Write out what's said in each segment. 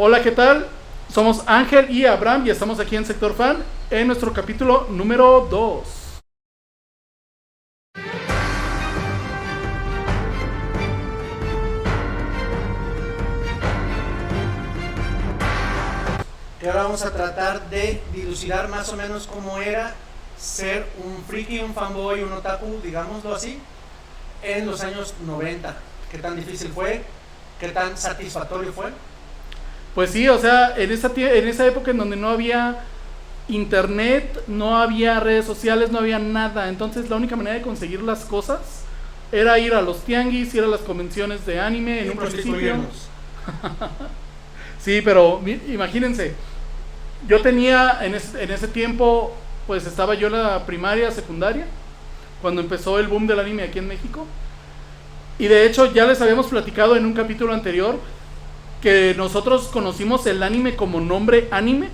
Hola, ¿qué tal? Somos Ángel y Abraham y estamos aquí en Sector Fan en nuestro capítulo número 2. Que ahora vamos a tratar de dilucidar más o menos cómo era ser un friki, un fanboy, un otaku, digámoslo así, en los años 90. ¿Qué tan difícil fue? ¿Qué tan satisfactorio fue? Pues sí, o sea, en esa época en donde no había internet, no había redes sociales, no había nada. Entonces la única manera de conseguir las cosas era ir a los tianguis, ir a las convenciones de anime en un principio. Sí, pero imagínense, yo tenía en ese tiempo, pues estaba yo en la primaria, secundaria, cuando empezó el boom del anime aquí en México. Y de hecho ya les habíamos platicado en un capítulo anterior que nosotros conocimos el anime como nombre anime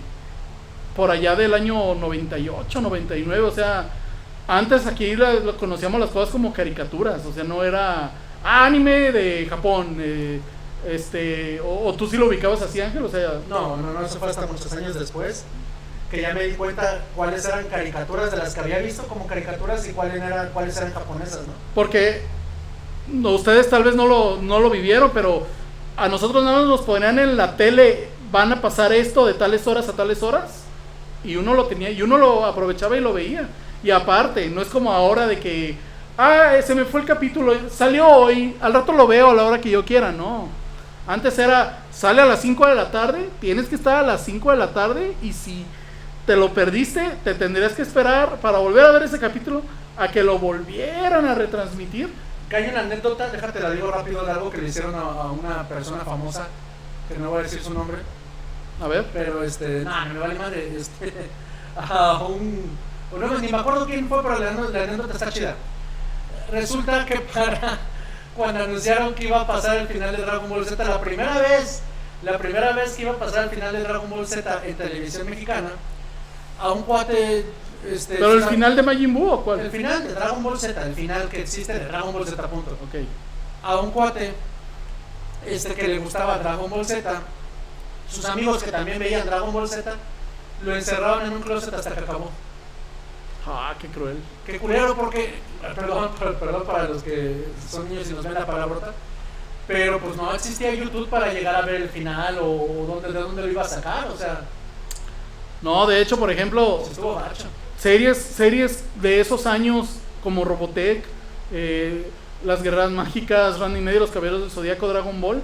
por allá del año 98, 99, o sea, antes aquí lo conocíamos las cosas como caricaturas, o sea, no era anime de Japón, o tú sí lo ubicabas así, Ángel, o sea... No, eso fue hasta muchos años después, que ya me di cuenta cuáles eran caricaturas de las que había visto como caricaturas y cuáles eran japonesas, ¿no? Porque ustedes tal vez no lo vivieron, pero a nosotros nada más nos ponían en la tele, van a pasar esto de tales horas a tales horas, y uno lo tenía, y uno lo aprovechaba y lo veía. Y aparte, no es como ahora de que, se me fue el capítulo, salió hoy, al rato lo veo a la hora que yo quiera, no. Antes era, sale a las 5 de la tarde, tienes que estar a las 5 de la tarde, y si te lo perdiste, te tendrías que esperar para volver a ver ese capítulo, a que lo volvieran a retransmitir. Que hay una anécdota, déjate la digo rápido, de algo que le hicieron a una persona famosa, que no voy a decir su nombre. A ver. Pero no me vale madre, a no, ni me acuerdo quién fue, pero la anécdota está chida. Resulta que cuando anunciaron que iba a pasar el final de Dragon Ball Z, la primera vez que iba a pasar el final de Dragon Ball Z en televisión mexicana, a un cuate... ¿Pero el final de Majin Buu o cuál? El final de Dragon Ball Z, el final que existe de Dragon Ball Z, punto. Ok. A un cuate que le gustaba Dragon Ball Z, sus amigos que también veían Dragon Ball Z, lo encerraron en un closet hasta que acabó. Qué cruel. Qué culero, porque, perdón para los que son niños y nos ven la palabrota, pero pues no existía YouTube para llegar a ver el final o de dónde lo iba a sacar, o sea... No, de hecho, por ejemplo, estuvo gacho. Series de esos años como Robotech, Las Guerras Mágicas, Ranma y medio, Los Caballeros del Zodíaco, Dragon Ball,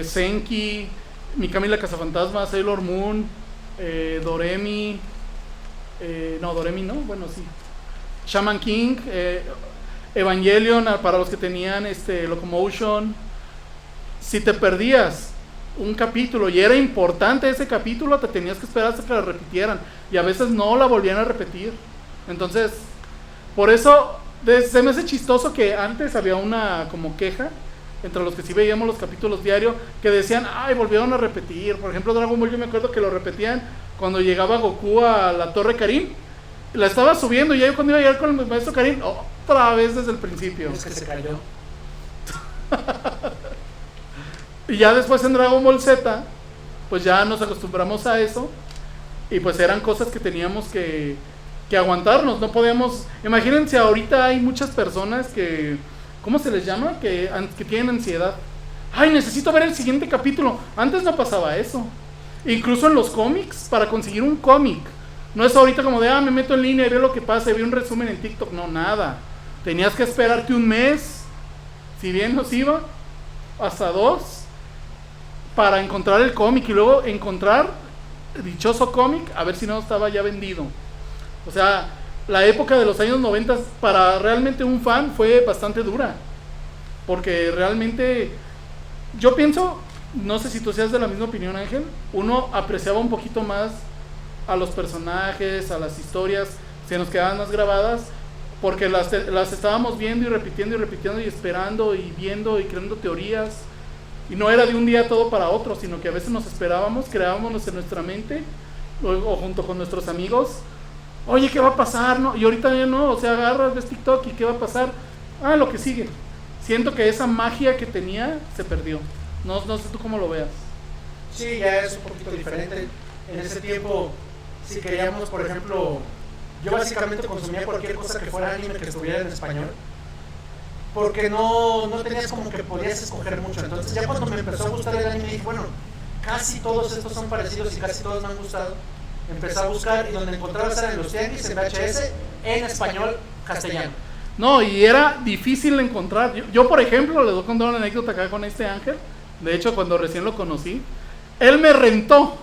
Senki, Mikami la Cazafantasma, Sailor Moon, Doremi, Doremi no, bueno sí, Shaman King, Evangelion para los que tenían Locomotion. Si te perdías un capítulo y era importante ese capítulo, te tenías que esperar hasta que lo repitieran, y a veces no la volvían a repetir. Entonces, por eso se me hace chistoso que antes había una como queja entre los que sí veíamos los capítulos diario, que decían, volvieron a repetir. Por ejemplo, Dragon Ball, yo me acuerdo que lo repetían cuando llegaba Goku a la Torre Karin, la estaba subiendo, y yo cuando iba a llegar con el maestro Karin, otra vez desde el principio. Es que se cayó. Y ya después en Dragon Ball Z, pues ya nos acostumbramos a eso, y pues eran cosas que teníamos que aguantarnos, no podíamos... Imagínense, ahorita hay muchas personas que... ¿Cómo se les llama? Que tienen ansiedad. Necesito ver el siguiente capítulo. Antes no pasaba eso. Incluso en los cómics, para conseguir un cómic, no es ahorita como de, me meto en línea y veo lo que pasa, y veo un resumen en TikTok. No, nada. Tenías que esperarte un mes, si bien nos iba, hasta 2, para encontrar el cómic, y luego encontrar el dichoso cómic, a ver si no estaba ya vendido. O sea, la época de los años 90 para realmente un fan fue bastante dura, porque realmente yo pienso, no sé si tú seas de la misma opinión, Ángel, uno apreciaba un poquito más a los personajes, a las historias, se nos quedaban más grabadas, porque las estábamos viendo y repitiendo y esperando y viendo y creando teorías. Y no era de un día todo para otro, sino que a veces nos esperábamos, creábamos en nuestra mente, o junto con nuestros amigos, oye, ¿qué va a pasar? ¿No? Y ahorita ya no, o sea, agarras, ves TikTok y ¿qué va a pasar? Lo que sigue. Siento que esa magia que tenía se perdió. No sé tú cómo lo veas. Sí, ya es un poquito diferente. En ese tiempo, si queríamos, por ejemplo, yo básicamente consumía cualquier cosa que fuera anime que estuviera en español, porque no tenías como que podías escoger mucho. Entonces ya cuando me empezó a gustar el anime, dije, bueno, casi todos estos son parecidos y casi todos me han gustado. Empecé a buscar y donde encontraba eran los tianguis en VHS, en español, castellano. No, y era difícil de encontrar. Yo, por ejemplo, les voy a contar una anécdota acá con este Ángel. De hecho, cuando recién lo conocí, él me rentó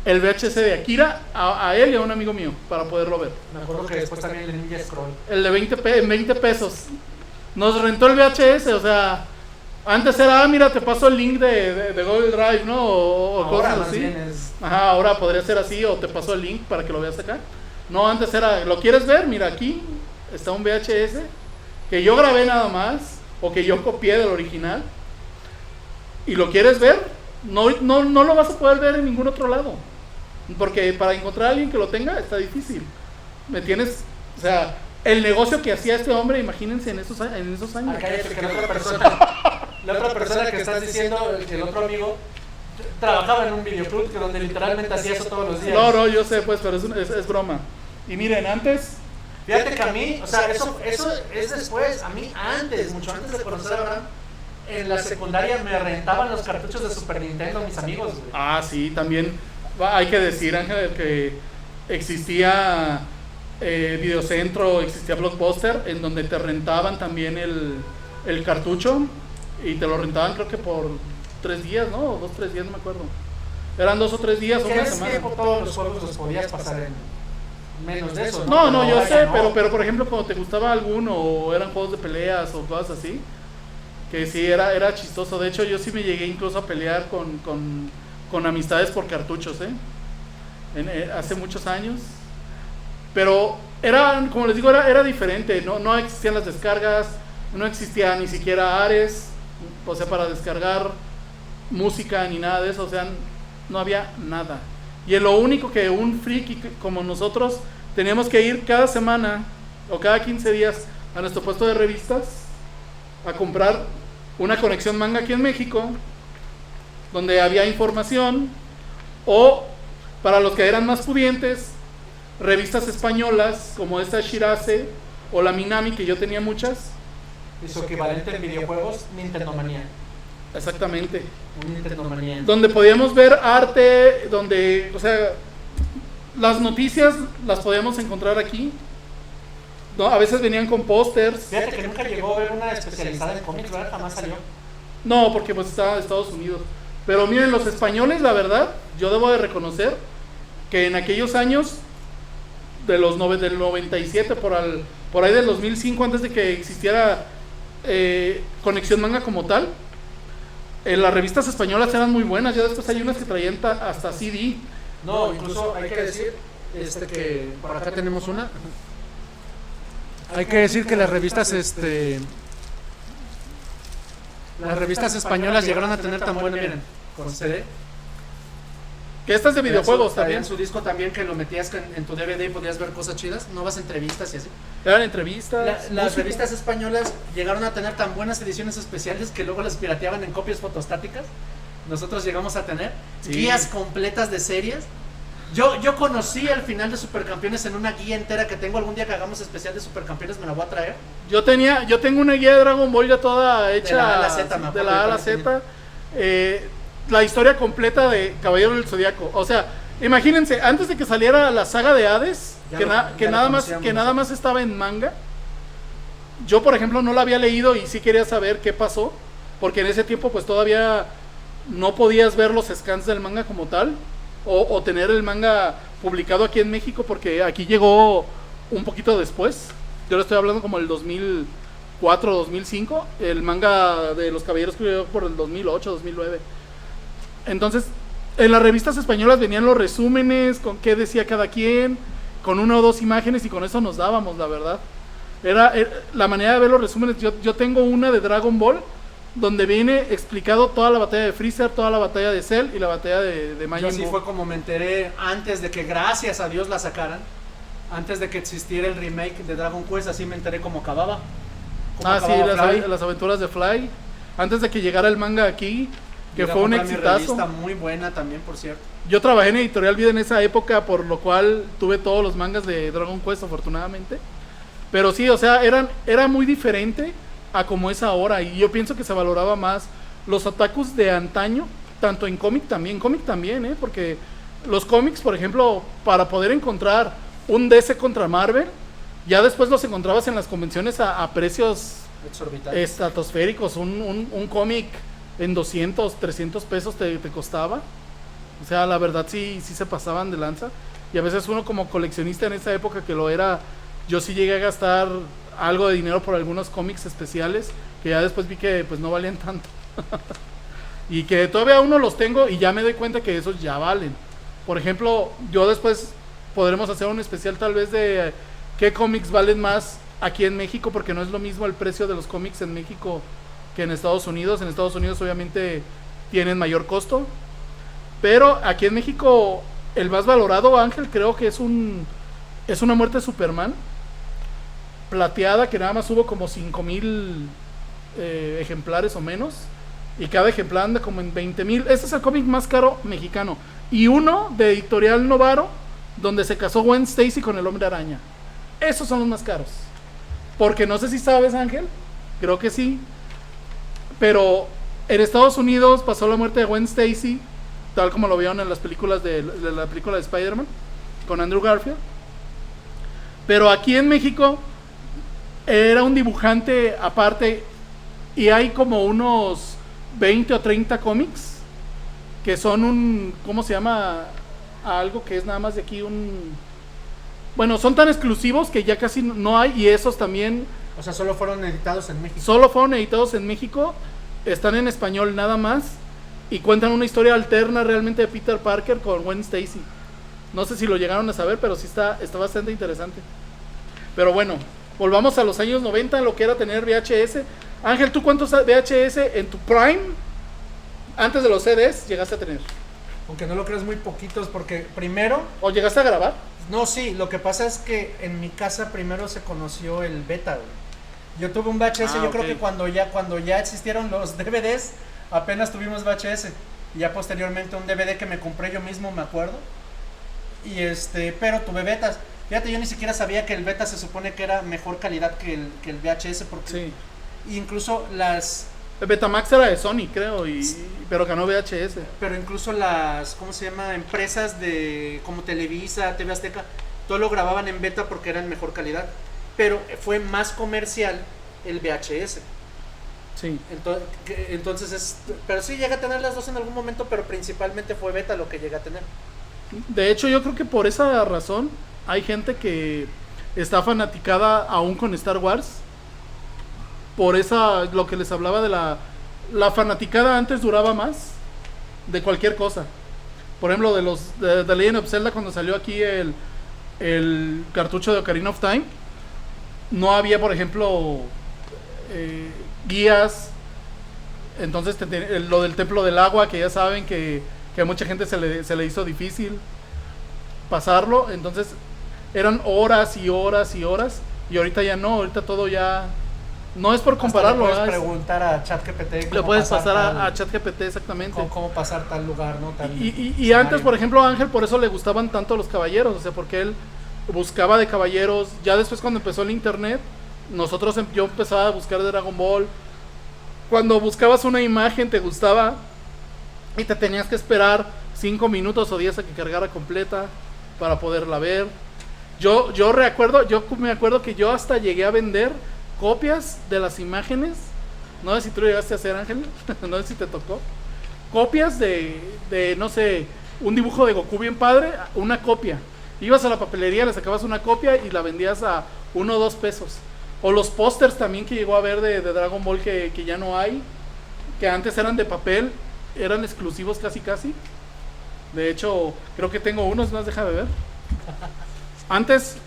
el VHS de Akira a él y a un amigo mío para poderlo ver. Me acuerdo que después también el de Ninja Scroll. El de 20 pesos. Nos rentó el VHS, o sea, antes era, mira, te paso el link de Google Drive, ¿no? O cosas así. Ajá, ahora podría ser así, o te paso el link para que lo veas acá. No, antes era, ¿lo quieres ver? Mira, aquí está un VHS que yo grabé nada más, o que yo copié del original. ¿Y lo quieres ver? No lo vas a poder ver en ningún otro lado. Porque para encontrar a alguien que lo tenga está difícil. ¿Me tienes? O sea, el negocio que hacía este hombre, imagínense en esos años. Cállate, que la otra persona que estás diciendo, el otro amigo, trabajaba en un videoclub donde literalmente hacía eso todos los días. No, yo sé, pues, pero es broma. Y miren, antes... Fíjate que a mí, o sea, eso es después, a mí antes, mucho antes de conocer a Abraham, en la secundaria me rentaban los cartuchos de Super Nintendo mis amigos, güey. Ah, sí, también hay que decir, Ángel, que existía Videocentro, existía Blockbuster, en donde te rentaban también el cartucho, y te lo rentaban creo que por 3 días, ¿no? O 2, 3 días, no me acuerdo. Eran 2 o 3 días o una semana. Tiempo todos los juegos los podías pasar en menos de eso, ¿no? No, yo sé, pero por ejemplo, cuando te gustaba alguno, o eran juegos de peleas o cosas así, que sí, era chistoso. De hecho, yo sí me llegué incluso a pelear con amistades por cartuchos, hace muchos años. Pero era, como les digo, era diferente. No existían las descargas, no existía ni siquiera Ares, o sea, para descargar música ni nada de eso. O sea, no había nada. Y es lo único que un friki como nosotros teníamos que ir cada semana o cada 15 días a nuestro puesto de revistas a comprar una conexión manga aquí en México, donde había información, o para los que eran más pudientes, revistas españolas como esta Shirase o la Minami, que yo tenía muchas. Y su equivalente en videojuegos, Nintendo Manía. Exactamente. Un Nintendo Manía. Donde podíamos ver arte, donde, o sea, las noticias las podíamos encontrar aquí. No, a veces venían con pósters. Fíjate que nunca llegó a ver una especializada en cómics, ¿verdad? Jamás salió. No, porque pues estaba en Estados Unidos. Pero miren, los españoles, la verdad, yo debo de reconocer que en aquellos años, del 97 por ahí del 2005, antes de que existiera Conexión Manga como tal, las revistas españolas eran muy buenas. Ya después hay unas que traían hasta CD. No, incluso hay que decir que por acá tenemos una. Hay que decir que las revistas españolas llegaron a tener tan buena, miren, con CD. Que esta es de videojuegos también. Su disco también, que lo metías en tu DVD y podías ver cosas chidas, nuevas entrevistas y así. Eran entrevistas. Las revistas españolas llegaron a tener tan buenas ediciones especiales que luego las pirateaban en copias fotostáticas. Nosotros llegamos a tener guías completas de series. Yo conocí el final de Supercampeones en una guía entera que tengo. Algún día que hagamos especial de Supercampeones me la voy a traer. Yo tengo una guía de Dragon Ball ya toda hecha de la A a la Z, de la A a la Z. La historia completa de Caballero del Zodiaco. O sea, imagínense, antes de que saliera la saga de Hades, que nada más estaba en manga. Yo, por ejemplo, no la había leído y sí quería saber qué pasó, porque en ese tiempo pues todavía no podías ver los scans del manga como tal, o tener el manga publicado aquí en México, porque aquí llegó un poquito después. Yo le estoy hablando como el 2004, 2005. El manga de los Caballeros que llegó por el 2008, 2009. Entonces, en las revistas españolas venían los resúmenes, con qué decía cada quien, con 1 o 2 imágenes, y con eso nos dábamos, la verdad. Era la manera de ver los resúmenes. Yo tengo una de Dragon Ball, donde viene explicado toda la batalla de Freezer, toda la batalla de Cell y la batalla de Majin Buu. Yo así fue como me enteré, antes de que, gracias a Dios, la sacaran. Antes de que existiera el remake de Dragon Quest, así me enteré cómo acababa. Sí, las aventuras de Fly. Antes de que llegara el manga aquí, que Iba a fue un comprar mi exitazo. revista muy buena también, por cierto. Yo trabajé en Editorial Vida en esa época, por lo cual tuve todos los mangas de Dragon Quest, afortunadamente. Pero sí, o sea, era muy diferente a como es ahora. Y yo pienso que se valoraba más los otakus de antaño, tanto en cómic también, porque los cómics, por ejemplo, para poder encontrar un DC contra Marvel, ya después los encontrabas en las convenciones a precios Exorbitante. estratosféricos. Un cómic en 200, 300 pesos te costaba. O sea, la verdad sí se pasaban de lanza. Y a veces uno como coleccionista en esa época que lo era, yo sí llegué a gastar algo de dinero por algunos cómics especiales que ya después vi que pues no valían tanto. Y que todavía uno los tengo y ya me doy cuenta que esos ya valen. Por ejemplo, yo después podremos hacer un especial tal vez de qué cómics valen más aquí en México, porque no es lo mismo el precio de los cómics en México que en Estados Unidos. En Estados Unidos obviamente tienen mayor costo, pero aquí en México el más valorado, Ángel, creo que es una muerte de Superman plateada, que nada más hubo como 5,000 ejemplares o menos, y cada ejemplar anda como en 20,000. Este es el cómic más caro mexicano. Y uno de Editorial Novaro, donde se casó Gwen Stacy con el Hombre Araña. Esos son los más caros. Porque no sé si sabes, Ángel, creo que sí, pero en Estados Unidos pasó la muerte de Gwen Stacy, tal como lo vieron en las películas de la película de Spider-Man con Andrew Garfield. Pero aquí en México era un dibujante aparte, y hay como unos 20 o 30 cómics que son ¿cómo se llama? Algo que es nada más de aquí, bueno, son tan exclusivos que ya casi no hay, y esos también O sea, solo fueron editados en México. solo fueron editados en México, están en español nada más, y cuentan una historia alterna realmente de Peter Parker con Gwen Stacy. No sé si lo llegaron a saber, pero sí está bastante interesante. Pero bueno, volvamos a los años 90, lo que era tener VHS. Ángel, ¿tú cuántos VHS en tu prime, antes de los CDs, llegaste a tener? Aunque no lo creas, muy poquitos, porque primero... ¿O llegaste a grabar? No, sí, lo que pasa es que en mi casa primero se conoció el beta, güey. Yo tuve un VHS, yo creo ok. que cuando ya existieron los DVDs, apenas tuvimos VHS. Y ya posteriormente un DVD que me compré yo mismo, me acuerdo. Y pero tuve betas. Fíjate, yo ni siquiera sabía que el beta se supone que era mejor calidad que el VHS, porque Sí. incluso las... El Betamax era de Sony, creo, pero ganó VHS. Pero incluso las, ¿cómo se llama? Empresas de como Televisa, TV Azteca, todo lo grababan en beta porque eran mejor calidad. Pero fue más comercial el VHS. Sí. Entonces pero sí llegué a tener las dos en algún momento, pero principalmente fue beta lo que llegué a tener. De hecho, yo creo que por esa razón hay gente que está fanaticada aún con Star Wars. Por lo que les hablaba de la fanaticada antes duraba más de cualquier cosa. Por ejemplo, de The Legend of Zelda, cuando salió aquí el cartucho de Ocarina of Time, no había, por ejemplo, guías. Entonces lo del Templo del Agua, que ya saben que a mucha gente se le hizo difícil pasarlo. Entonces eran horas y horas y horas, y ahorita ya no, ahorita todo ya... No es por compararlo. Hasta le puedes preguntar a ChatGPT. Le puedes pasar a ChatGPT, exactamente. Cómo pasar tal lugar, ¿no? Y antes, por ejemplo, a Ángel por eso le gustaban tanto los caballeros, o sea, porque él buscaba de caballeros. Ya después, cuando empezó el internet, yo empezaba a buscar de Dragon Ball. Cuando buscabas una imagen, te gustaba y te tenías que esperar 5 minutos o 10 a que cargara completa para poderla ver. Yo me acuerdo que yo hasta llegué a vender copias de las imágenes. No sé si tú lo llegaste a hacer, Ángel. No sé si te tocó. Copias de no sé, un dibujo de Goku bien padre, una copia. Ibas a la papelería, le sacabas una copia y la vendías a 1 o 2 pesos. O los pósters también que llegó a ver de Dragon Ball que ya no hay, que antes eran de papel, eran exclusivos casi. De hecho, creo que tengo unos más, déjame ver. Antes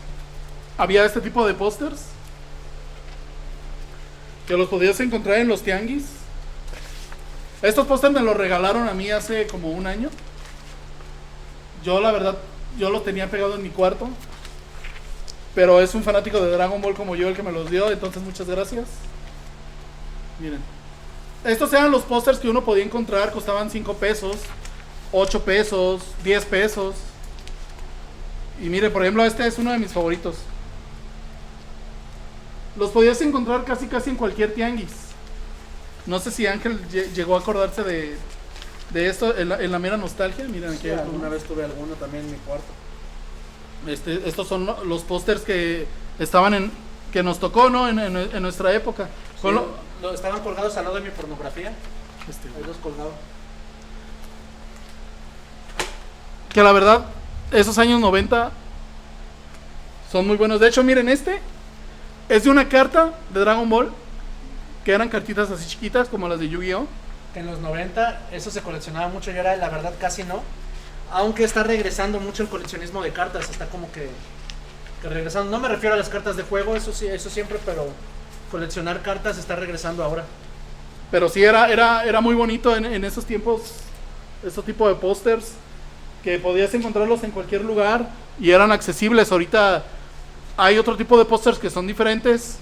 había este tipo de pósters que los podías encontrar en los tianguis. Estos pósters me los regalaron a mí hace como 1 año. Yo la verdad, yo los tenía pegado en mi cuarto, pero es un fanático de Dragon Ball como yo el que me los dio, entonces muchas gracias. Miren, Estos eran los pósters que uno podía encontrar, costaban 5 pesos, 8 pesos, 10 pesos. Y mire, por ejemplo, este es uno de mis favoritos. Los podías encontrar casi en cualquier tianguis. No sé si Ángel llegó a acordarse de esto en la mera nostalgia. Miren, aquí Sí, hay alguna uno. vez tuve alguno también en mi cuarto. Estos son los pósters que estaban que nos tocó, ¿no? En nuestra época. Sí, estaban colgados al lado de mi pornografía. Ahí los colgaba. Que la verdad, esos años 90 son muy buenos. De hecho, miren, este es de una carta de Dragon Ball, que eran cartitas así chiquitas como las de Yu-Gi-Oh. Que en los 90 eso se coleccionaba mucho y ahora la verdad casi no. Aunque está regresando mucho el coleccionismo de cartas, está como que regresando. No me refiero a las cartas de juego, eso sí, eso siempre, pero coleccionar cartas está regresando ahora. Pero sí era muy bonito en esos tiempos, esos tipos de pósters, que podías encontrarlos en cualquier lugar y eran accesibles. Ahorita hay otro tipo de pósters que son diferentes,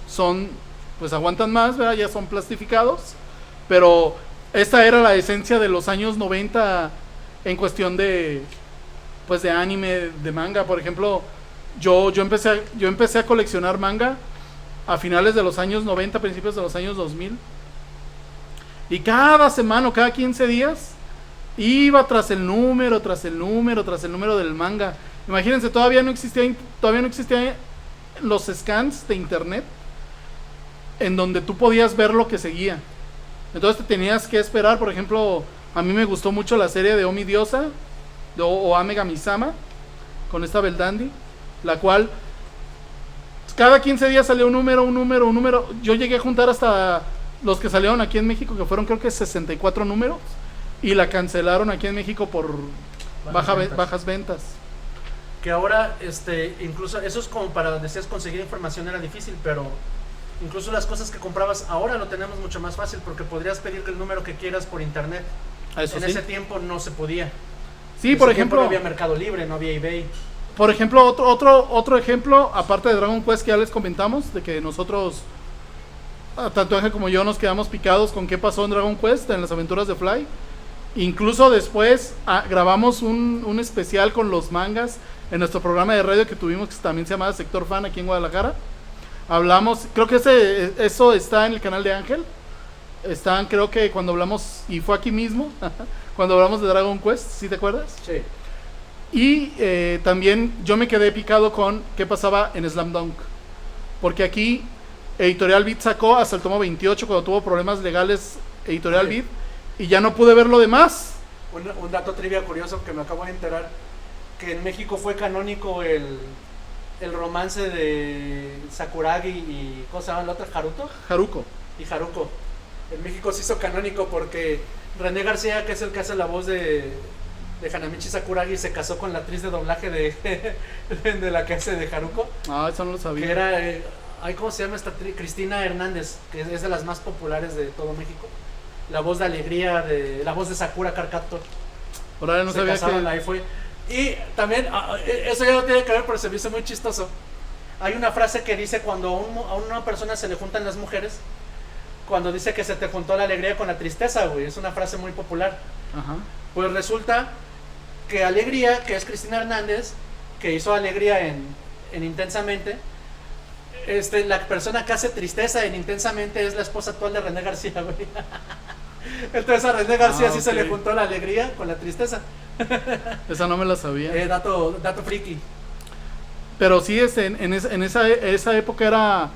pues aguantan más, ¿verdad? Ya son plastificados, pero esta era la esencia de los años 90 en cuestión de anime, de manga. Por ejemplo, yo empecé a coleccionar manga a finales de los años 90, principios de los años 2000. Y cada semana o cada 15 días iba tras el número del manga. Imagínense, todavía no existían los scans de internet en donde tú podías ver lo que seguía. Entonces te tenías que esperar. Por ejemplo, a mí me gustó mucho la serie de Omi Diosa o Ame Gamisama con esta Beldandi, la cual cada 15 días salía un número. Yo llegué a juntar hasta los que salieron aquí en México, que fueron creo que 64 números, y la cancelaron aquí en México por bajas ventas. Que ahora, incluso eso es como para donde decías conseguir información era difícil, pero incluso las cosas que comprabas ahora lo tenemos mucho más fácil, porque podrías pedir el número que quieras por internet. Eso en sí. ese tiempo no se podía. Sí, por ejemplo, no había Mercado Libre, no había eBay. Por ejemplo, otro ejemplo, aparte de Dragon Quest, que ya les comentamos, de que nosotros, tanto Ángel como yo, nos quedamos picados con qué pasó en Dragon Quest, en las aventuras de Fly. Incluso después grabamos un especial con los mangas en nuestro programa de radio que tuvimos, que también se llamaba Sector Fan, aquí en Guadalajara. Hablamos, creo que eso está en el canal de Ángel. Están, creo que cuando hablamos, y fue aquí mismo, cuando hablamos de Dragon Quest, ¿sí te acuerdas? Sí. Y también yo me quedé picado con qué pasaba en Slam Dunk. Porque aquí Editorial Beat sacó hasta el tomo 28 cuando tuvo problemas legales Editorial Beat, y ya no pude ver lo demás. Un dato trivia curioso que me acabo de enterar, que en México fue canónico el romance de Sakuragi y ¿cómo se llama la otra? Haruko. Y Haruko. En México se hizo canónico porque René García, que es el que hace la voz de Hanamichi Sakuragi, se casó con la actriz de doblaje de la que hace de Haruko. Ah, eso no lo sabía. Que era, ¿cómo se llama esta actriz? Cristina Hernández, que es de las más populares de todo México. La voz de Alegría, la voz de Sakura Carcaptor. Ahora no sabía que... Ahí fue. Y también, eso ya no tiene que ver, pero se me hizo muy chistoso. Hay una frase que dice cuando a una persona se le juntan las mujeres, cuando dice que se te juntó la alegría con la tristeza, güey. Es una frase muy popular. Ajá. Pues resulta que Alegría, que es Cristina Hernández, que hizo Alegría en Intensamente, la persona que hace tristeza en Intensamente es la esposa actual de René García, güey. Entonces a René García sí se le juntó la alegría con la tristeza. Esa no me la sabía. Dato friki. Pero sí, en esa época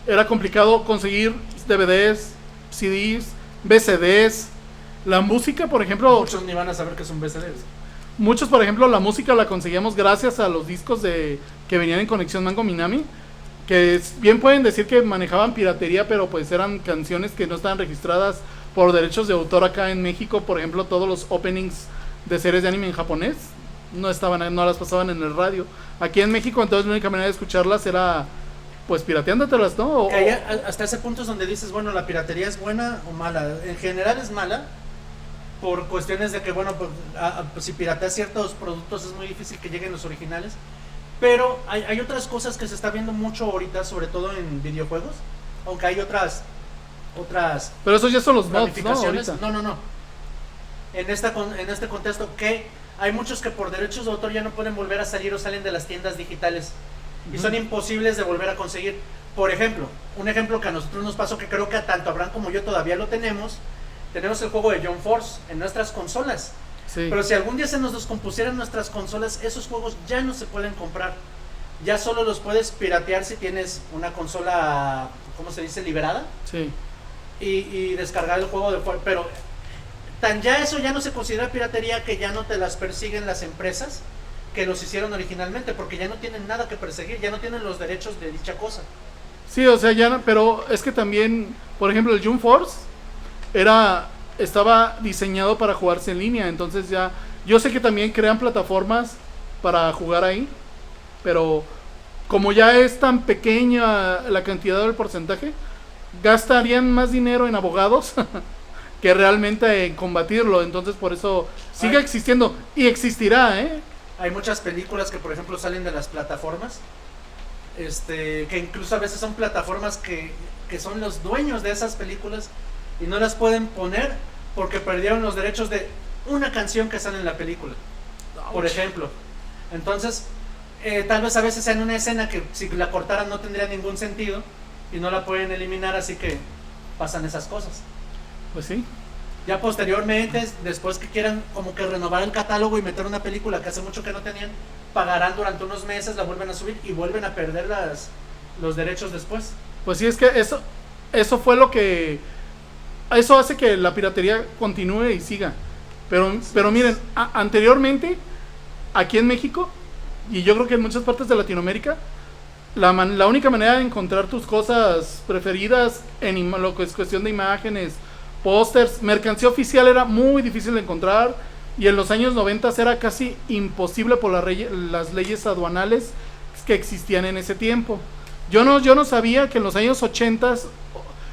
era complicado conseguir DVDs, CDs, VCDs. La música, por ejemplo... Muchos ni van a saber que es un VCD. Muchos, por ejemplo, la música la conseguíamos gracias a los discos que venían en Conexión Mango Minami, que bien pueden decir que manejaban piratería, pero pues eran canciones que no estaban registradas por derechos de autor acá en México. Por ejemplo, todos los openings de series de anime en japonés no las pasaban en el radio. Aquí en México, entonces la única manera de escucharlas era pues pirateándotelas, ¿no? Hasta ese punto es donde dices, bueno, la piratería es buena o mala. En general es mala, por cuestiones de que, bueno, pues si pirateas ciertos productos es muy difícil que lleguen los originales. Pero hay otras cosas que se está viendo mucho ahorita, sobre todo en videojuegos, aunque hay otras otras Pero esos ya son los mods, ¿no? ramificaciones. Ahorita. No. En este contexto, que hay muchos que por derechos de autor ya no pueden volver a salir o salen de las tiendas digitales y son imposibles de volver a conseguir. Por ejemplo, un ejemplo que a nosotros nos pasó, que creo que a tanto Abraham como yo todavía lo tenemos el juego de Jump Force en nuestras consolas. Sí. Pero si algún día se nos descompusieran nuestras consolas, esos juegos ya no se pueden comprar. Ya solo los puedes piratear si tienes una consola, ¿cómo se dice? Liberada. Sí. Y descargar el juego de fuera. Pero eso ya no se considera piratería, que ya no te las persiguen las empresas que los hicieron originalmente, porque ya no tienen nada que perseguir, ya no tienen los derechos de dicha cosa. Sí, o sea, ya no, pero es que también, por ejemplo, el Jump Force estaba diseñado para jugarse en línea, entonces ya, yo sé que también crean plataformas para jugar ahí, pero como ya es tan pequeña la cantidad del porcentaje, gastarían más dinero en abogados que realmente en combatirlo, entonces por eso sigue existiendo y existirá, Hay muchas películas que, por ejemplo, salen de las plataformas, que incluso a veces son plataformas que son los dueños de esas películas y no las pueden poner porque perdieron los derechos de una canción que sale en la película, por ejemplo. Entonces, tal vez a veces sea en una escena que si la cortaran no tendría ningún sentido y no la pueden eliminar, así que pasan esas cosas. Pues sí. Ya posteriormente, después que quieran como que renovar el catálogo y meter una película que hace mucho que no tenían, pagarán durante unos meses, la vuelven a subir y vuelven a perder los derechos después. Pues sí, es que eso fue lo que... Eso hace que la piratería continúe y siga. Pero miren, anteriormente, aquí en México, y yo creo que en muchas partes de Latinoamérica, la única manera de encontrar tus cosas preferidas en lo que es cuestión de imágenes, pósters, mercancía oficial era muy difícil de encontrar, y en los años 90 era casi imposible por las leyes aduanales que existían en ese tiempo. Yo no sabía que en los años 80,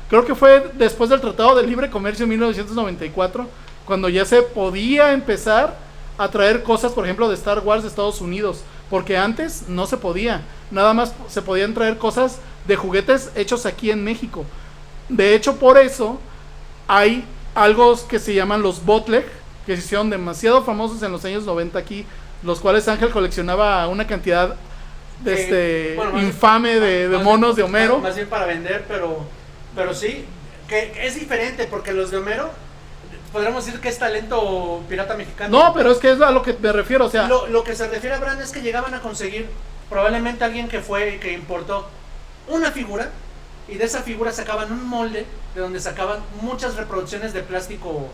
creo que fue después del Tratado de Libre Comercio en 1994, cuando ya se podía empezar a traer cosas, por ejemplo, de Star Wars de Estados Unidos, porque antes no se podía, nada más se podían traer cosas de juguetes hechos aquí en México. De hecho, por eso hay algo que se llaman los bootleg, que se hicieron demasiado famosos en los años 90 aquí, los cuales Ángel coleccionaba una cantidad infame de monos de Homero. Más bien para vender, pero sí, que es diferente, porque los de Homero, podríamos decir que es talento pirata mexicano. No, pero es que es a lo que me refiero, o sea... Lo que se refiere a Bran es que llegaban a conseguir, probablemente alguien que importó una figura, y de esa figura sacaban un molde, de donde sacaban muchas reproducciones de plástico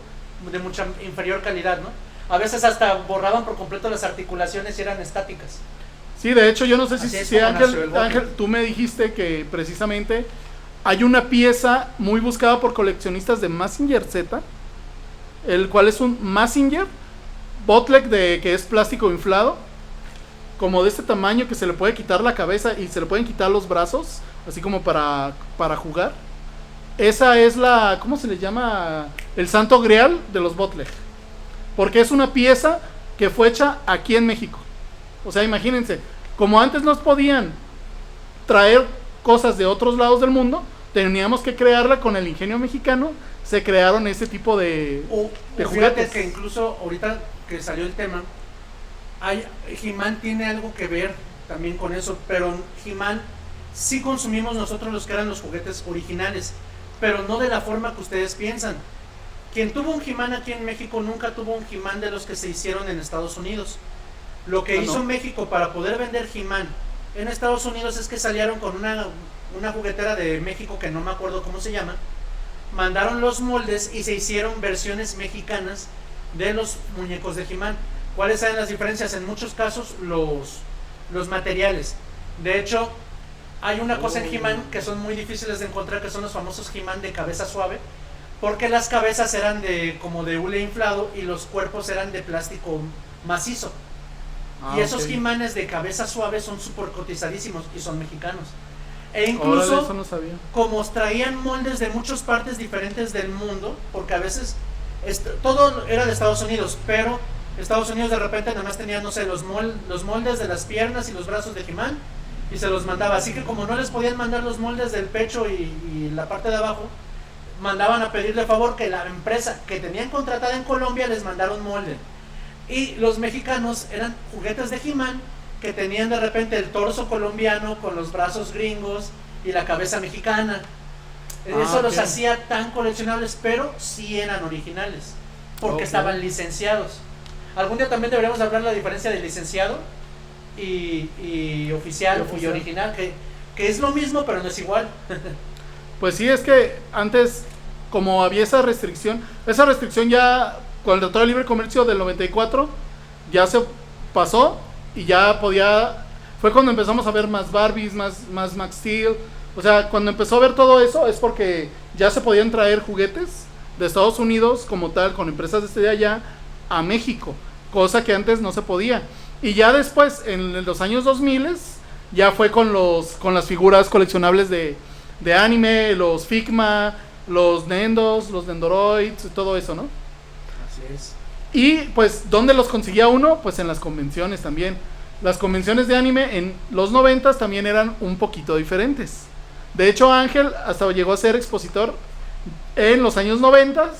de mucha inferior calidad, ¿no? A veces hasta borraban por completo las articulaciones y eran estáticas. Sí, de hecho yo no sé si Ángel, tú me dijiste que precisamente hay una pieza muy buscada por coleccionistas de Mazinger Z, el cual es un Mazinger bootleg que es plástico inflado, como de este tamaño, que se le puede quitar la cabeza y se le pueden quitar los brazos, así como para jugar. Esa es ¿cómo se le llama? El santo grial de los bootleg, porque es una pieza que fue hecha aquí en México. O sea, imagínense, como antes nos podían traer cosas de otros lados del mundo, teníamos que crearla con el ingenio mexicano. Se crearon ese tipo de juguetes. Fíjate que incluso ahorita que salió el tema, He-Man tiene algo que ver también con eso, pero He-Man sí consumimos nosotros los que eran los juguetes originales, pero no de la forma que ustedes piensan. Quien tuvo un He-Man aquí en México nunca tuvo un He-Man de los que se hicieron en Estados Unidos. Lo que hizo México para poder vender He-Man en Estados Unidos es que salieron con una juguetera de México que no me acuerdo cómo se llama. Mandaron los moldes y se hicieron versiones mexicanas de los muñecos de He-Man. ¿Cuáles eran las diferencias? En muchos casos los materiales. De hecho, hay una cosa en He-Man que son muy difíciles de encontrar, que son los famosos He-Man de cabeza suave, porque las cabezas eran como de hule inflado y los cuerpos eran de plástico macizo. Y esos He-Manes de cabeza suave son súper cotizadísimos y son mexicanos. E incluso, eso no sabía. como traían moldes de muchas partes diferentes del mundo, porque a veces todo era de Estados Unidos, pero Estados Unidos de repente nada más tenía, no sé, los moldes de las piernas y los brazos de He-Man y se los mandaba. Así que como no les podían mandar los moldes del pecho y la parte de abajo, mandaban a pedirle favor que la empresa que tenían contratada en Colombia les mandara un molde. Y los mexicanos eran juguetes de He-Man que tenían de repente el torso colombiano con los brazos gringos y la cabeza mexicana. Eso los hacía tan coleccionables, pero sí eran originales, porque estaban licenciados. Algún día también deberíamos hablar de la diferencia de licenciado y oficial y original, que es lo mismo, pero no es igual. Pues sí, es que antes, como había esa restricción ya con el Tratado de Libre Comercio del 94, ya se pasó y ya fue cuando empezamos a ver más Barbies, más Max Steel. O sea, cuando empezó a ver todo eso es porque ya se podían traer juguetes de Estados Unidos como tal, con empresas de allá, a México, cosa que antes no se podía. Y ya después, en los años 2000, ya fue con las figuras coleccionables de anime, los Figma, los Nendos, los Nendoroids, todo eso, ¿no? Así es. Y pues, ¿dónde los conseguía uno? Pues en las convenciones también. Las convenciones de anime en los 90 también eran un poquito diferentes. De hecho, Ángel hasta llegó a ser expositor en los años 90,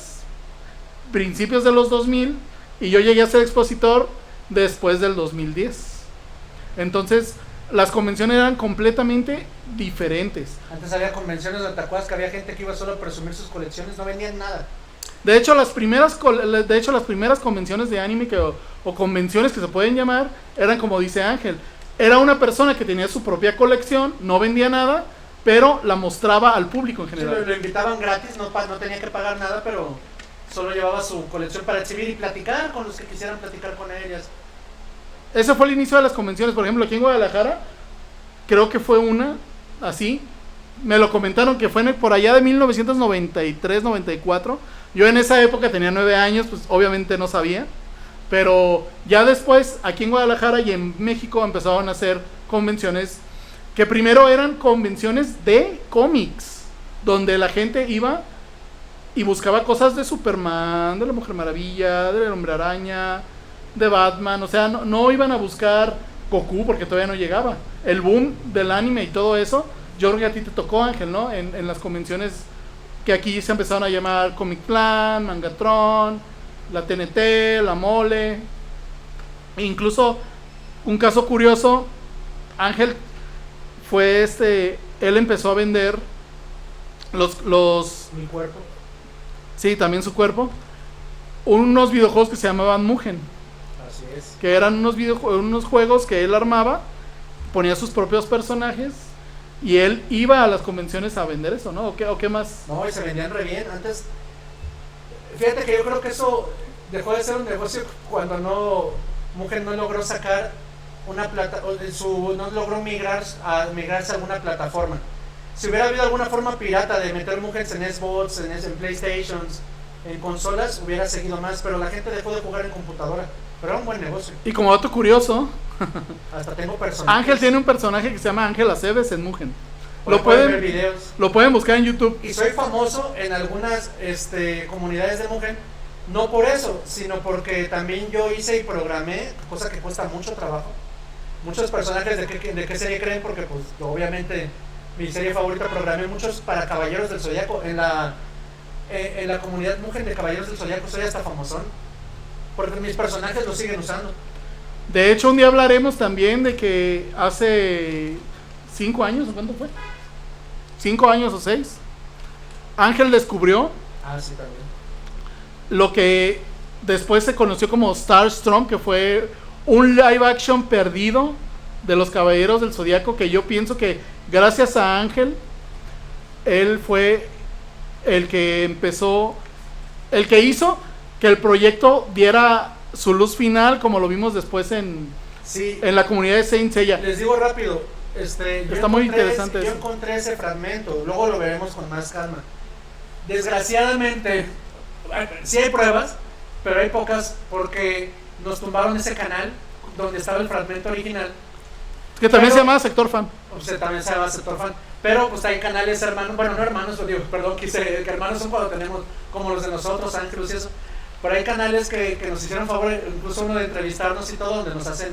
principios de los 2000, y yo llegué a ser expositor después del 2010. Entonces, las convenciones eran completamente diferentes. Antes había convenciones donde te acuerdas que había gente que iba solo a presumir sus colecciones, no vendían nada. De hecho, las primeras convenciones de anime o convenciones que se pueden llamar eran como dice Ángel. Era una persona que tenía su propia colección, no vendía nada, pero la mostraba al público en general. Sí, lo invitaban gratis, no tenía que pagar nada, pero solo llevaba su colección para exhibir y platicar con los que quisieran platicar con ellas. Ese fue el inicio de las convenciones. Por ejemplo, aquí en Guadalajara, creo que fue una así. Me lo comentaron que fue por allá de 1993, 94. Yo en esa época tenía 9 años, pues obviamente no sabía. Pero ya después, aquí en Guadalajara y en México empezaron a hacer convenciones que primero eran convenciones de cómics, donde la gente iba y buscaba cosas de Superman, de la Mujer Maravilla, del Hombre Araña, de Batman. O sea, no iban a buscar Goku porque todavía no llegaba. El boom del anime y todo eso, yo creo que a ti te tocó, Ángel, ¿no? En las convenciones que aquí se empezaron a llamar Comic Plan, Mangatron, la TNT, la Mole. E incluso, un caso curioso, Ángel fue él empezó a vender Mi cuerpo. Sí, también su cuerpo. Unos videojuegos que se llamaban Mugen. Así es. Que eran unos juegos que él armaba, ponía sus propios personajes y él iba a las convenciones a vender eso, ¿no? ¿O qué más? No, y se vendían re bien. Antes, fíjate que yo creo que eso dejó de ser un negocio cuando Mugen no logró sacar una no logró migrarse a alguna plataforma. Si hubiera habido alguna forma pirata de meter Mugens en Xbox, en PlayStations, en consolas, hubiera seguido más, pero la gente dejó de jugar en computadora. Pero era un buen negocio. Y como dato curioso, hasta tengo personajes. Ángel tiene un personaje que se llama Ángel Aceves en Mugen. Pueden ver videos. Lo pueden buscar en YouTube. Y soy famoso en algunas comunidades de Mugen, no por eso, sino porque también yo hice y programé, cosa que cuesta mucho trabajo. Muchos personajes de qué serie creen, porque pues obviamente mi serie favorita programé muchos para Caballeros del Zodiaco. En la comunidad Mugen de Caballeros del Zodiaco soy hasta famosón, porque mis personajes los siguen usando. De hecho, un día hablaremos también de que hace 5 años, ¿cuánto fue? 5 años o 6, Ángel descubrió sí, también lo que después se conoció como Starstorm, que fue un live action perdido de los Caballeros del Zodiaco, que yo pienso que gracias a Ángel, él fue el que hizo que el proyecto diera su luz final, como lo vimos después en la comunidad de Saint Seiya. Les digo rápido, está muy interesante yo encontré ese fragmento, luego lo veremos con más calma. Desgraciadamente, sí hay pruebas, pero hay pocas, porque nos tumbaron ese canal donde estaba el fragmento original. Que también se llama Sector Fan. También se llama Sector Fan. Pero pues hay canales hermanos, bueno, no hermanos, que hermanos son cuando tenemos, como los de nosotros, Ángel y eso. Pero hay canales que nos hicieron favor, incluso uno de entrevistarnos y todo, donde nos hacen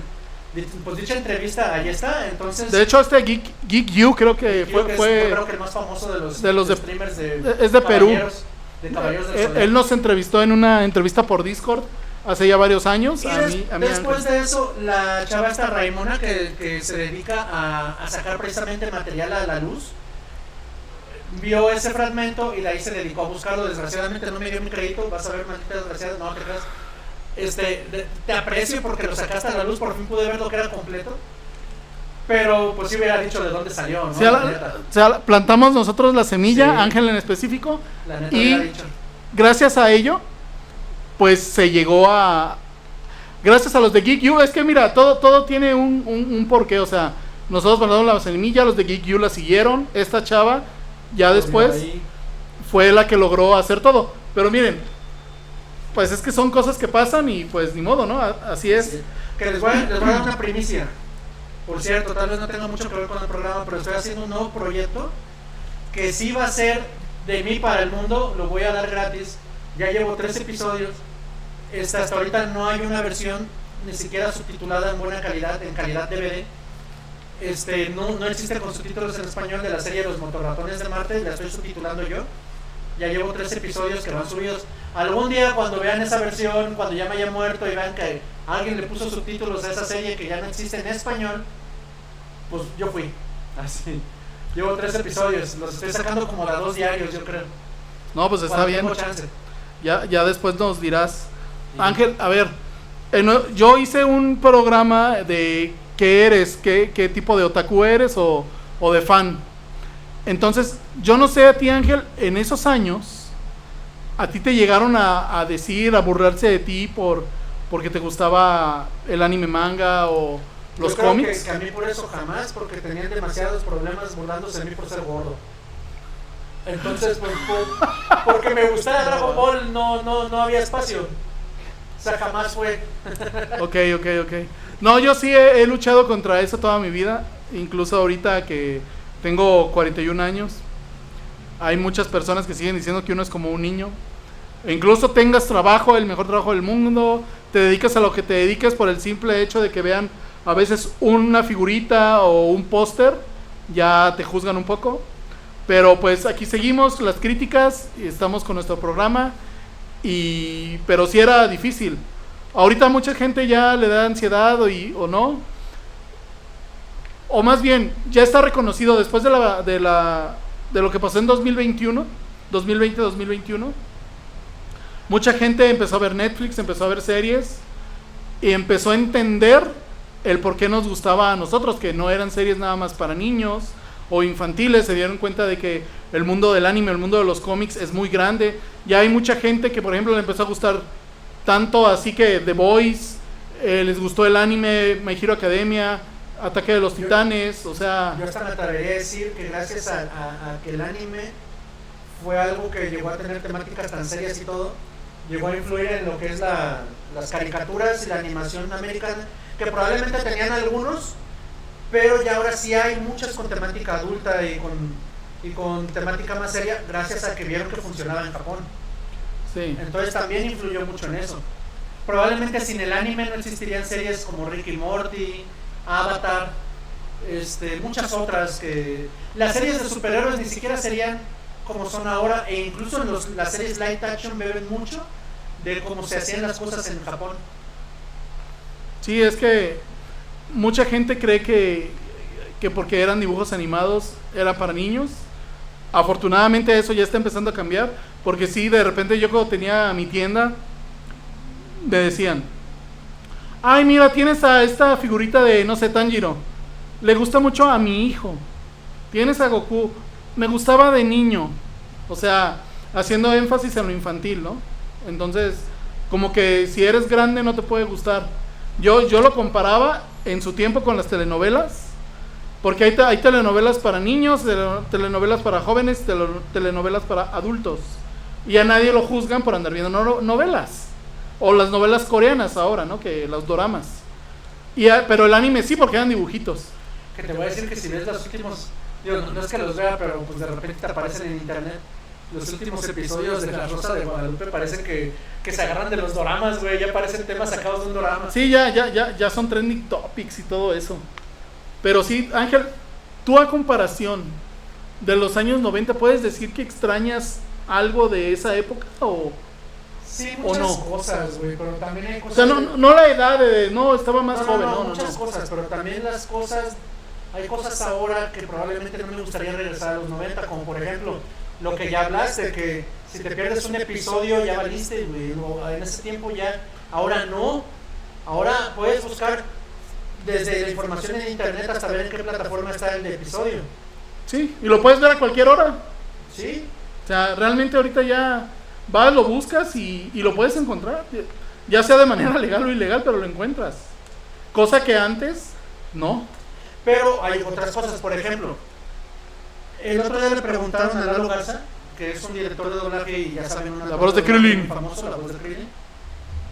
Pues dicha entrevista, ahí está, entonces... De hecho, Geek You creo que yo fue creo que el más famoso de los los streamers es de Perú. De Caballeros del Zodiaco. Él nos entrevistó en una entrevista por Discord hace ya varios años. Y después de eso, la chava esta Raimona, que se dedica a sacar precisamente material a la luz, vio ese fragmento y de ahí se dedicó a buscarlo. Desgraciadamente no me dio mi crédito, vas a ver, maldita desgraciada, no te creas. Te aprecio porque lo sacaste a la luz, por fin pude ver lo que era completo. Pero pues sí hubiera dicho de dónde salió, ¿no? O sea, plantamos nosotros la semilla, sí. Ángel en específico, la neta y dicho. Gracias a ello, pues se llegó a... Gracias a los de Geek You, es que mira, todo tiene un porqué, o sea, nosotros plantamos la semilla, los de Geek You la siguieron, esta chava ya después fue la que logró hacer todo. Pero miren, pues es que son cosas que pasan y pues ni modo, ¿no? Así es. Sí. Que les voy a dar una primicia. Por cierto, tal vez no tenga mucho que ver con el programa, pero estoy haciendo un nuevo proyecto que sí va a ser de mí para el mundo, lo voy a dar gratis. Ya llevo 3 episodios. Hasta ahorita no hay una versión ni siquiera subtitulada en buena calidad, en calidad DVD. No existe con subtítulos en español de la serie Los Motorratones de Marte, la estoy subtitulando yo. Ya llevo 3 episodios que van subidos. Algún día cuando vean esa versión, cuando ya me haya muerto y vean que alguien le puso subtítulos a esa serie que ya no existe en español, pues yo fui. Así. Llevo 3 episodios, los estoy sacando como a 2 diarios, yo creo. No, pues está bien. Tengo chance. Ya después nos dirás. Sí. Ángel, a ver, yo hice un programa de qué eres, qué tipo de otaku eres o de fan. Entonces, yo no sé a ti, Ángel, en esos años, a ti te llegaron a decir, a burlarse de ti porque te gustaba el anime, manga o los cómics. Que a mí por eso jamás, porque tenían demasiados problemas burlándose de mí por ser gordo. Entonces, pues, porque me gustaba Dragon Ball, no había espacio. O sea, jamás fue. Ok. No, yo sí he luchado contra eso toda mi vida, incluso ahorita que tengo 41 años. Hay muchas personas que siguen diciendo que uno es como un niño. E incluso tengas trabajo, el mejor trabajo del mundo, te dedicas a lo que te dediques por el simple hecho de que vean a veces una figurita o un póster, ya te juzgan un poco. Pero pues aquí seguimos las críticas y estamos con nuestro programa. Pero sí era difícil. Ahorita mucha gente ya le da ansiedad o no. O más bien, ya está reconocido después de lo que pasó en 2021, 2020-2021. Mucha gente empezó a ver Netflix, empezó a ver series y empezó a entender el por qué nos gustaba a nosotros, que no eran series nada más para niños o infantiles. Se dieron cuenta de que el mundo del anime, el mundo de los cómics es muy grande. Ya hay mucha gente que, por ejemplo, le empezó a gustar tanto así que The Boys, les gustó el anime, My Hero Academia, Ataque de los Titanes, o sea... Yo hasta me atrevería a decir que gracias a que el anime fue algo que llegó a tener temáticas tan serias y todo, llegó a influir en lo que es las caricaturas y la animación americana, que probablemente tenían algunos, pero ya ahora sí hay muchas con temática adulta y con temática más seria, gracias a que vieron que funcionaba en Japón. Sí. Entonces también influyó mucho en eso. Probablemente sin el anime no existirían series como Rick y Morty, Avatar, muchas otras que... Las series de superhéroes ni siquiera serían como son ahora, e incluso en las series live action beben mucho de cómo se hacían las cosas en Japón. Sí, es que mucha gente cree que porque eran dibujos animados era para niños. Afortunadamente eso ya está empezando a cambiar, porque sí, de repente yo cuando tenía mi tienda me decían: ay, mira, tienes a esta figurita de, no sé, Tanjiro, le gusta mucho a mi hijo. Tienes a Goku, me gustaba de niño. O sea, haciendo énfasis en lo infantil, ¿no? Entonces, como que si eres grande no te puede gustar. Yo lo comparaba en su tiempo con las telenovelas, porque hay telenovelas para niños, telenovelas para jóvenes, telenovelas para adultos, y a nadie lo juzgan por andar viendo novelas, o las novelas coreanas ahora, ¿no? Que los doramas. Pero el anime sí, porque eran dibujitos. Que te voy a decir que si ves los últimos, digo, no es que los vea, pero pues de repente te aparecen en internet los últimos episodios de La Rosa de Guadalupe parecen que se agarran de los doramas, güey. Ya parecen temas sacados de un dorama. Sí, ya son trending topics y todo eso. Pero sí, Ángel, tú a comparación de los años 90, ¿puedes decir que extrañas algo de esa época o...? Sí, muchas cosas, güey, pero también hay cosas... O sea, no la edad de... No, estaba más joven, no, muchas cosas, pero también las cosas... Hay cosas ahora que probablemente no me gustaría regresar a los 90, como por ejemplo, lo que ya hablaste, que si te pierdes un episodio ya valiste, güey, en ese tiempo ya... Ahora no, ahora puedes buscar desde la información en internet hasta ver en qué plataforma está el episodio. Sí, y lo puedes ver a cualquier hora. Sí. O sea, realmente ahorita ya... Vas, lo buscas y lo puedes encontrar, ya sea de manera legal o ilegal, pero lo encuentras. Cosa que antes, no. Pero hay otras cosas, por ejemplo, el otro día le preguntaron a Lalo Garza, que es un director de doblaje y ya saben, La voz de Krillin. famoso, la voz de Krillin.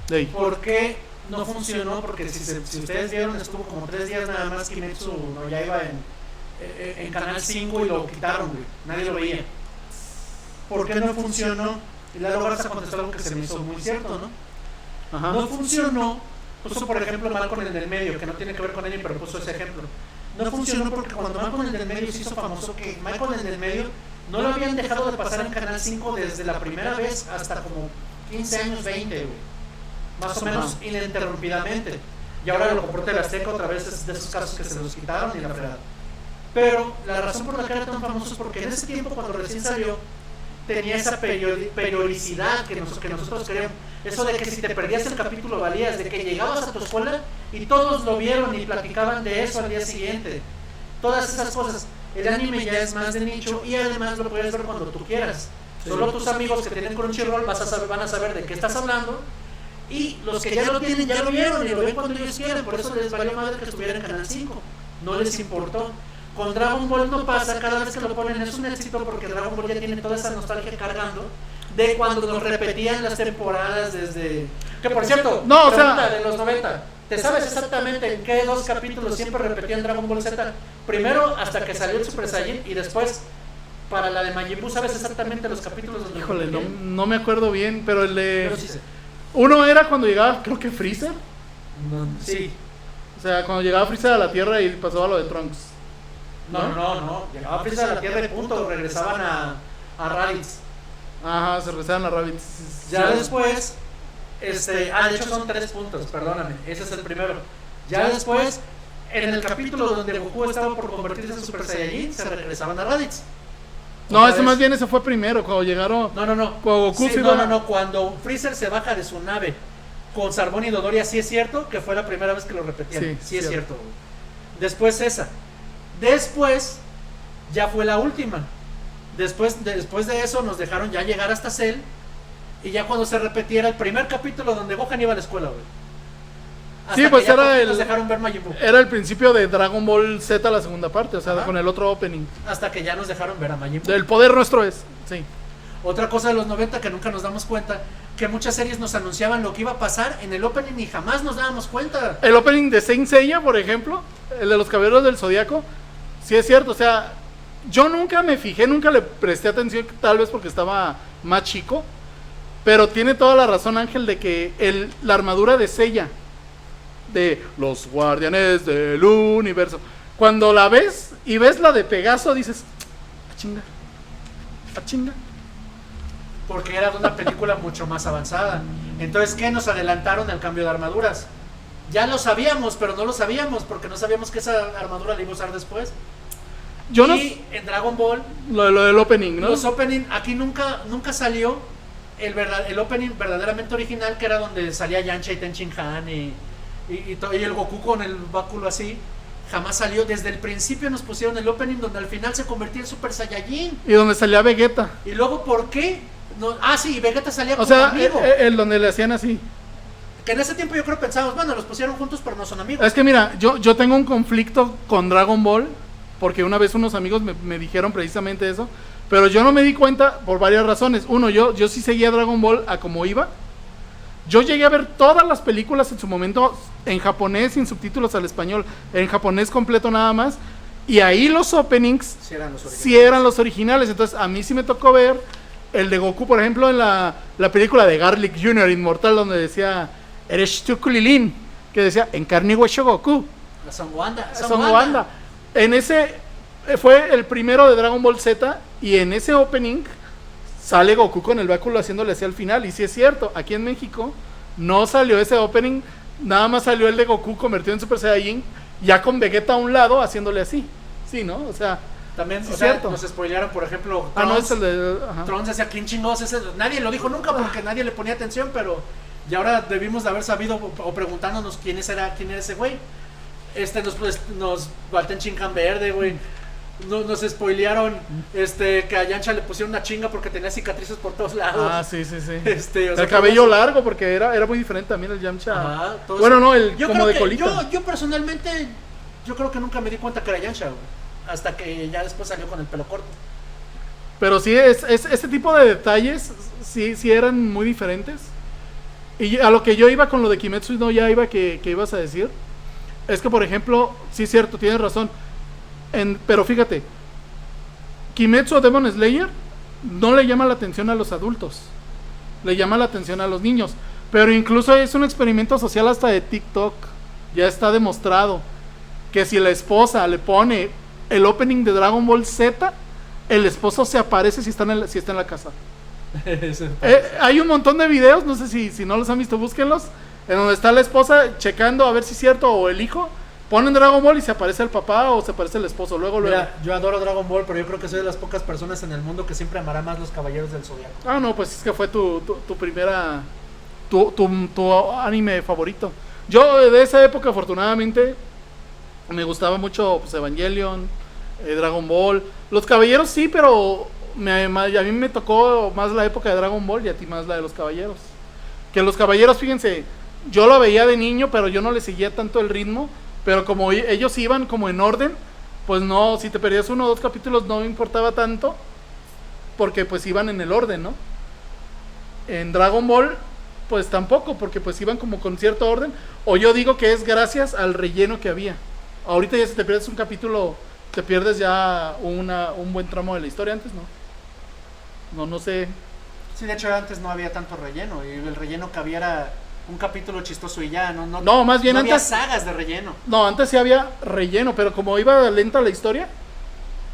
Hey. ¿Por qué no funcionó? Porque si ustedes vieron, estuvo como 3 días nada más Kimetsu no Yaiba en Canal 5 y lo quitaron, güey. Nadie lo veía. ¿Por qué no funcionó? Y Lalo Garza contestó algo que se me hizo muy cierto, ¿no? Ajá. No funcionó, puso por ejemplo Malcolm el del medio, que no tiene que ver con él, pero puso ese ejemplo. No funcionó porque cuando Malcolm el del medio se hizo famoso, que Malcolm el del medio no lo habían dejado de pasar en Canal 5 desde la primera vez hasta como 15 años, 20, güey. Más o menos ininterrumpidamente. Y ahora lo compró TV Azteca otra vez, es de esos casos que se los quitaron y la fregada. Pero la razón por la que era tan famoso es porque en ese tiempo, cuando recién salió, tenía esa periodicidad que nosotros queríamos. Eso de que si te perdías el capítulo valías, de que llegabas a tu escuela y todos lo vieron y platicaban de eso al día siguiente. Todas esas cosas. El anime ya es más de nicho y además lo puedes ver cuando tú quieras. Solo tus amigos que tienen Crunchyroll van a saber de qué estás hablando, y los que ya lo tienen ya lo vieron y lo ven cuando ellos quieran. Por eso les valió madre que estuviera en Canal 5. No les importó. Con Dragon Ball no pasa, cada vez que lo ponen es un éxito porque Dragon Ball ya tiene toda esa nostalgia cargando de cuando nos repetían las temporadas desde... Que por cierto, no, o sea, de los 90, ¿te sabes exactamente en qué 2 capítulos siempre repetían Dragon Ball Z? Primero hasta que salió el Super Saiyan y después para la de Majin Buu, ¿sabes exactamente los capítulos donde... Híjole, no me acuerdo bien, pero el de... Pero sí sé. Uno era cuando llegaba, creo que Freezer. Sí. O sea, cuando llegaba Freezer a la Tierra y pasaba lo de Trunks. No. Llegaba Freezer a la Tierra y punto. Regresaban a Raditz. Ajá, se regresaban a Rabbids. Ya después, de hecho son 3 puntos, perdóname. Ese es el primero. Ya después, en el capítulo donde Goku estaba por convertirse en Super Saiyajin, se regresaban a Raditz. No, ese más bien ese fue primero, cuando llegaron. No. Cuando Goku sí, se iba... no. Cuando Freezer se baja de su nave con Zarbón y Dodoria, sí es cierto que fue la primera vez que lo repetían. Sí es cierto. Después esa. Después, ya fue la última. Después de eso nos dejaron ya llegar hasta Cell. Y ya cuando se repetiera el primer capítulo donde Gohan iba a la escuela, güey. Sí, pues nos dejaron ver Majin Buu. Era el principio de Dragon Ball Z, la segunda parte, o sea, con el otro opening. Hasta que ya nos dejaron ver a Majin Buu. Del poder nuestro es, sí. Otra cosa de los 90 que nunca nos damos cuenta, que muchas series nos anunciaban lo que iba a pasar en el opening y jamás nos dábamos cuenta. El opening de Saint Seiya, por ejemplo, el de los Caballeros del Zodiaco, sí es cierto, o sea, yo nunca me fijé, nunca le presté atención, tal vez porque estaba más chico, pero tiene toda la razón Ángel de que la armadura de Seiya, de los guardianes del universo, cuando la ves y ves la de Pegaso, dices, a chinga. Porque era de una película mucho más avanzada. Entonces, ¿qué? Nos adelantaron el cambio de armaduras. Ya lo sabíamos, pero no lo sabíamos porque no sabíamos que esa armadura la iba a usar después. En Dragon Ball, lo del opening, ¿no? Los opening, aquí nunca salió el opening verdaderamente original, que era donde salía Yancha y Tenchin Han y el Goku con el báculo así. Jamás salió. Desde el principio nos pusieron el opening donde al final se convertía en Super Saiyajin. Y donde salía Vegeta. Y luego, ¿por qué? No, sí, Vegeta salía como amigo. El donde le hacían así. Que en ese tiempo yo creo pensábamos, bueno, los pusieron juntos pero no son amigos. Es que mira, yo tengo un conflicto con Dragon Ball, porque una vez unos amigos me dijeron precisamente eso, pero yo no me di cuenta por varias razones. Uno, yo sí seguía Dragon Ball a como iba. Yo llegué a ver todas las películas en su momento en japonés, sin subtítulos al español, en japonés completo nada más, y ahí los openings sí eran los originales. Entonces a mí sí me tocó ver el de Goku, por ejemplo, en la película de Garlic Jr. Inmortal, donde decía, eres tú Kulilin, que decía, en carne y hueso Goku. Son Wanda. Son Wanda. En ese, fue el primero de Dragon Ball Z, y en ese opening sale Goku con el báculo haciéndole así al final. Y sí es cierto, aquí en México no salió ese opening, nada más salió el de Goku convertido en Super Saiyajin, ya con Vegeta a un lado haciéndole así. Sí, ¿no? O sea, también, sí, o sea, cierto. nos spoilearon, por ejemplo, Trunks. No, es el de... Trunks decía, ¿quién chingados es ese? Nadie lo dijo nunca porque nadie le ponía atención, pero y ahora debimos de haber sabido o preguntándonos quién era ese güey. Nos Balten Chincan Verde, güey. Nos spoilearon que a Yamcha le pusieron una chinga porque tenía cicatrices por todos lados. Ah, sí. O sea, el cabello largo, porque era muy diferente también el Yamcha. Ajá, bueno, no, el yo como creo de que, colita. yo personalmente, yo creo que nunca me di cuenta que era Yamcha, güey. Hasta que ya después salió con el pelo corto. Pero sí, ese tipo de detalles sí eran muy diferentes. Y a lo que yo iba con lo de Kimetsu no Yaiba que ibas a decir, es que, por ejemplo, sí es cierto, tienes razón. Pero fíjate, Kimetsu o Demon Slayer no le llama la atención a los adultos, le llama la atención a los niños. Pero incluso es un experimento social hasta de TikTok. Ya está demostrado que si la esposa le pone el opening de Dragon Ball Z, el esposo se aparece si está en la casa. Hay un montón de videos, no sé si no los han visto, búsquenlos, en donde está la esposa checando a ver si es cierto, o el hijo. Ponen Dragon Ball y se aparece el papá o se aparece el esposo. Luego. Mira, yo adoro Dragon Ball, pero yo creo que soy de las pocas personas en el mundo que siempre amará más los Caballeros del Zodiaco. Ah, no, pues es que fue tu primera. Tu anime favorito. Yo de esa época, afortunadamente, me gustaba mucho pues, Evangelion, Dragon Ball. Los Caballeros sí, pero a mí me tocó más la época de Dragon Ball y a ti más la de los Caballeros. Que los Caballeros, fíjense, yo lo veía de niño, pero yo no le seguía tanto el ritmo. Pero como ellos iban como en orden, pues no, si te perdías 1 o 2 capítulos no me importaba tanto, porque pues iban en el orden, ¿no? En Dragon Ball, pues tampoco, porque pues iban como con cierto orden. O yo digo que es gracias al relleno que había. Ahorita ya si te pierdes un capítulo, te pierdes ya un buen tramo de la historia. Antes no sé. Sí, de hecho antes no había tanto relleno, y el relleno que había era un capítulo chistoso y ya, no, más bien no antes había sagas de relleno. No, antes sí había relleno, pero como iba lenta la historia,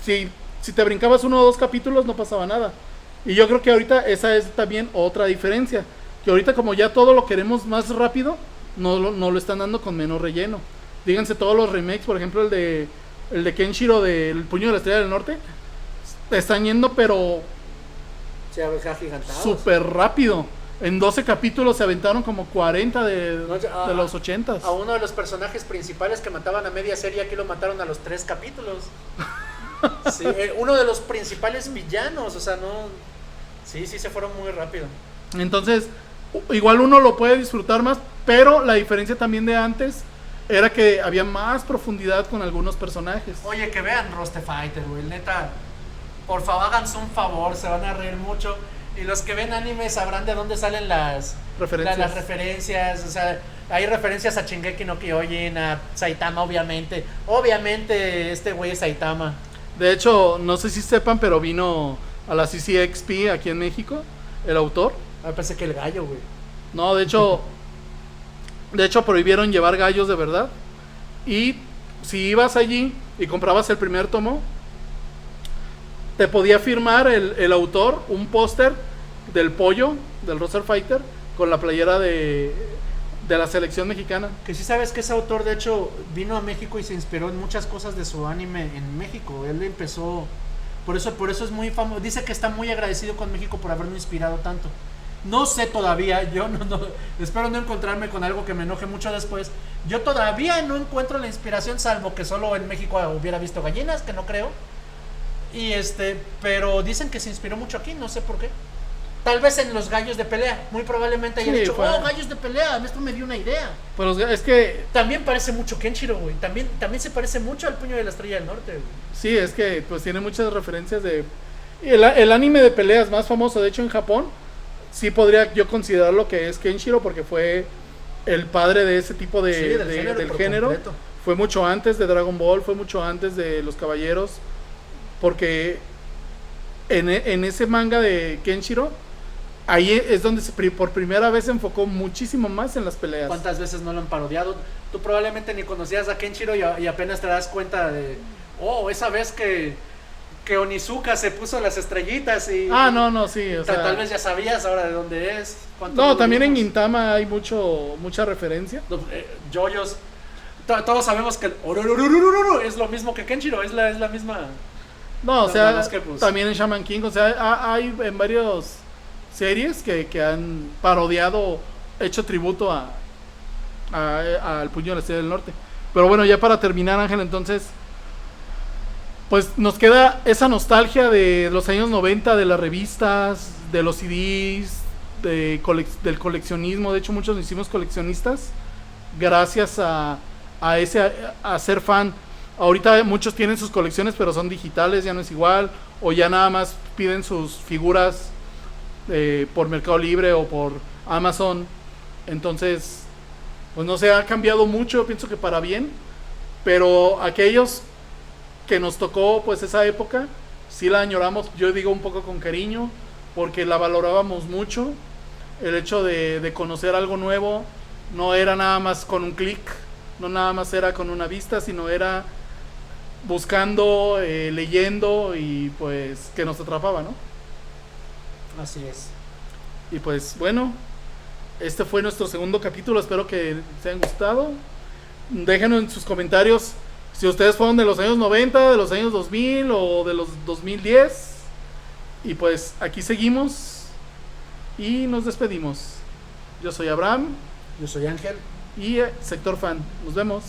si te brincabas 1 o 2 capítulos no pasaba nada. Y yo creo que ahorita esa es también otra diferencia, que ahorita como ya todo lo queremos más rápido, no lo están dando con menos relleno. Díganse todos los remakes, por ejemplo el de Kenshiro del Puño de la Estrella del Norte, están yendo pero súper rápido. En 12 capítulos se aventaron como 40 de los 80s. A uno de los personajes principales que mataban a media serie, aquí lo mataron a los 3 capítulos. Sí, uno de los principales villanos, o sea, no. Sí, se fueron muy rápido. Entonces, igual uno lo puede disfrutar más, pero la diferencia también de antes era que había más profundidad con algunos personajes. Oye, que vean Roste Fighter, güey, neta. Por favor, háganse un favor, se van a reír mucho. Y los que ven anime sabrán de dónde salen las referencias. O sea, hay referencias a Shingeki no Kyojin, a Saitama, obviamente. Obviamente, este güey es Saitama. De hecho, no sé si sepan, pero vino a la CCXP aquí en México, el autor. Me pensé que el gallo, güey. No, de hecho prohibieron llevar gallos de verdad. Y si ibas allí y comprabas el primer tomo, te podía firmar el autor un póster del pollo, del Roster Fighter, con la playera de la selección mexicana. Que sí sabes que ese autor, de hecho, vino a México y se inspiró en muchas cosas de su anime en México. Él empezó, por eso es muy famoso. Dice que está muy agradecido con México por haberme inspirado tanto. No sé todavía, yo no espero no encontrarme con algo que me enoje mucho después. Yo todavía no encuentro la inspiración, salvo que solo en México hubiera visto gallinas, que no creo. Y pero dicen que se inspiró mucho aquí, no sé por qué. Tal vez en los gallos de pelea, muy probablemente hayan dicho, gallos de pelea, esto me dio una idea. Pero es que también parece mucho Kenshiro, güey. También se parece mucho al Puño de la Estrella del Norte, güey. Sí, es que pues tiene muchas referencias de el anime de peleas más famoso, de hecho en Japón, sí podría yo considerarlo que es Kenshiro, porque fue el padre de ese tipo del género. Fue mucho antes de Dragon Ball, fue mucho antes de los Caballeros. Porque en ese manga de Kenshiro, ahí es donde por primera vez se enfocó muchísimo más en las peleas. ¿Cuántas veces no lo han parodiado? Tú probablemente ni conocías a Kenshiro y apenas te das cuenta de, esa vez que Onizuka se puso las estrellitas y... No, sí, o sea... Tal vez ya sabías ahora de dónde es. No, también en Gintama hay mucha referencia. Yoyos. Todos sabemos que es lo mismo que Kenshiro, es la misma... No, o sea, también en Shaman King, o sea, hay en varias series que han parodiado, hecho tributo al Puño de la Estrella del Norte. Pero bueno, ya para terminar, Ángel, entonces, pues nos queda esa nostalgia de los años 90, de las revistas, de los CDs, del coleccionismo. De hecho, muchos nos hicimos coleccionistas gracias a ser fan. Ahorita muchos tienen sus colecciones, pero son digitales, ya no es igual, o ya nada más piden sus figuras por Mercado Libre o por Amazon. Entonces, pues no sé, ha cambiado mucho, pienso que para bien, pero aquellos que nos tocó pues esa época, sí la añoramos, yo digo un poco con cariño, porque la valorábamos mucho. El hecho de conocer algo nuevo no era nada más con un clic, no nada más era con una vista, sino era buscando, leyendo, y pues que nos atrapaba, ¿no? Así es. Y pues bueno, este fue nuestro segundo capítulo, espero que les haya gustado. Déjenos en sus comentarios si ustedes fueron de los años 90, de los años 2000 o de los 2010. Y pues aquí seguimos y nos despedimos. Yo soy Abraham. Yo soy Ángel. Y Sector Fan. Nos vemos.